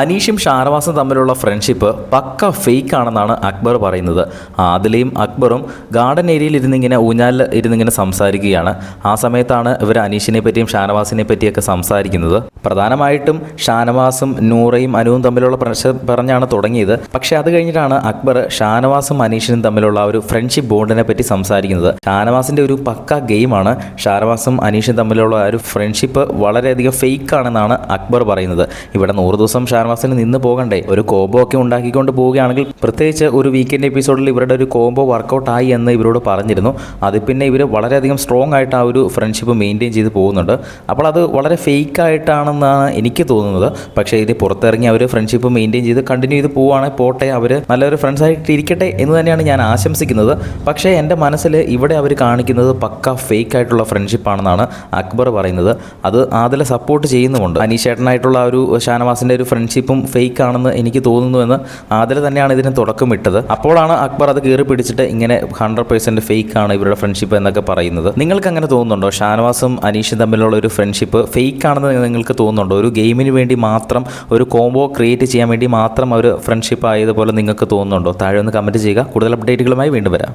അനീഷും ഷാനവാസും തമ്മിലുള്ള ഫ്രണ്ട്ഷിപ്പ് പക്ക ഫേക്ക് ആണെന്നാണ് അക്ബർ പറയുന്നത്. ആദിലയും അക്ബറും ഗാർഡൻ ഏരിയയിൽ ഇരുന്നിങ്ങനെ ഊഞ്ഞാലിൽ ഇരുന്നിങ്ങനെ സംസാരിക്കുകയാണ്. ആ സമയത്താണ് ഇവർ അനീഷിനെ പറ്റിയും ഷാനവാസിനെ പറ്റിയൊക്കെ സംസാരിക്കുന്നത്. പ്രധാനമായിട്ടും ഷാനവാസും നൂറയും അനുവും തമ്മിലുള്ള പറഞ്ഞാണ് തുടങ്ങിയത്. പക്ഷേ അത് കഴിഞ്ഞിട്ടാണ് അക്ബർ ഷാനവാസും അനീഷിനും തമ്മിലുള്ള ഒരു ഫ്രണ്ട്ഷിപ്പ് ബോണ്ടിനെ പറ്റി സംസാരിക്കുന്നത്. ഷാനവാസിൻ്റെ ഒരു പക്ക ഗെയിമാണ്. ഷാനവാസും അനീഷും തമ്മിലുള്ള ഒരു ഫ്രണ്ട്ഷിപ്പ് വളരെയധികം ഫേക്ക് ആണെന്നാണ് അക്ബർ പറയുന്നത്. ഇവിടെ 100 ദിവസം ഷാനവാസിന് നിന്ന് പോകണ്ടേ, ഒരു കോംബോ ഒക്കെ ഉണ്ടാക്കിക്കൊണ്ട് പോവുകയാണെങ്കിൽ, പ്രത്യേകിച്ച് ഒരു വീക്കെൻഡ് എപ്പിസോഡിൽ ഇവരുടെ ഒരു കോംബോ വർക്കൗട്ട് ആയി എന്ന് ഇവരോട് പറഞ്ഞിരുന്നു. അത് പിന്നെ ഇവർ വളരെയധികം സ്ട്രോങ് ആയിട്ട് ആ ഒരു ഫ്രണ്ട്ഷിപ്പ് മെയിൻറ്റെയിൻ ചെയ്ത് പോകുന്നുണ്ട്. അപ്പോൾ അത് വളരെ ഫേക്ക് ആയിട്ടാണെന്നാണ് എനിക്ക് തോന്നുന്നത്. പക്ഷേ ഇത് പുറത്തിറങ്ങി അവർ ഫ്രണ്ട്ഷിപ്പ് മെയിൻറ്റെയിൻ ചെയ്ത് കണ്ടിന്യൂ ചെയ്ത് പോവുകയാണെങ്കിൽ പോട്ടെ, അവർ നല്ലൊരു ഫ്രണ്ട്സായിട്ട് ഇരിക്കട്ടെ എന്ന് തന്നെയാണ് ഞാൻ ആശംസിക്കുന്നത്. പക്ഷേ എൻ്റെ മനസ്സിൽ ഇവിടെ അവർ കാണിക്കുന്നത് പക്ക ഫേക്ക് ആയിട്ടുള്ള ഫ്രണ്ട്ഷിപ്പാണെന്നാണ് അക്ബർ പറയുന്നത്. അത് ആദിലെ സപ്പോർട്ട് ചെയ്യുന്നുമുണ്ട്. അനീഷേട്ടനായിട്ടുള്ള ഒരു ഷാനവാസിൻ്റെ ഒരു ഫ്രണ്ട്ഷിപ്പും ഫേക്ക് ആണെന്ന് എനിക്ക് തോന്നുന്നുവെന്ന് ആദില തന്നെയാണ് ഇതിന് തുടക്കമിട്ടത്. അപ്പോഴാണ് അക്ബർ അത് കയറി പിടിച്ചിട്ട് ഇങ്ങനെ 100% ഫേക്ക് ആണ് ഇവരുടെ ഫ്രണ്ട്ഷിപ്പ് എന്നൊക്കെ പറയുന്നത്. നിങ്ങൾക്ക് അങ്ങനെ തോന്നുന്നുണ്ടോ? ഷാനവാസും അനീഷും തമ്മിലുള്ള ഒരു ഫ്രണ്ട്ഷിപ്പ് ഫേക്ക് ആണെന്ന് നിങ്ങൾക്ക് തോന്നുന്നുണ്ടോ? ഒരു ഗെയിമിന് വേണ്ടി മാത്രം, ഒരു കോംബോ ക്രിയേറ്റ് ചെയ്യാൻ വേണ്ടി മാത്രം ഒരു ഫ്രണ്ട്ഷിപ്പ് ആയതുപോലെ നിങ്ങൾക്ക് തോന്നുന്നുണ്ടോ? താഴെ ഒന്ന് കമൻറ്റ് ചെയ്യുക. കൂടുതൽ അപ്ഡേറ്റുകളുമായി വീണ്ടും വരാം.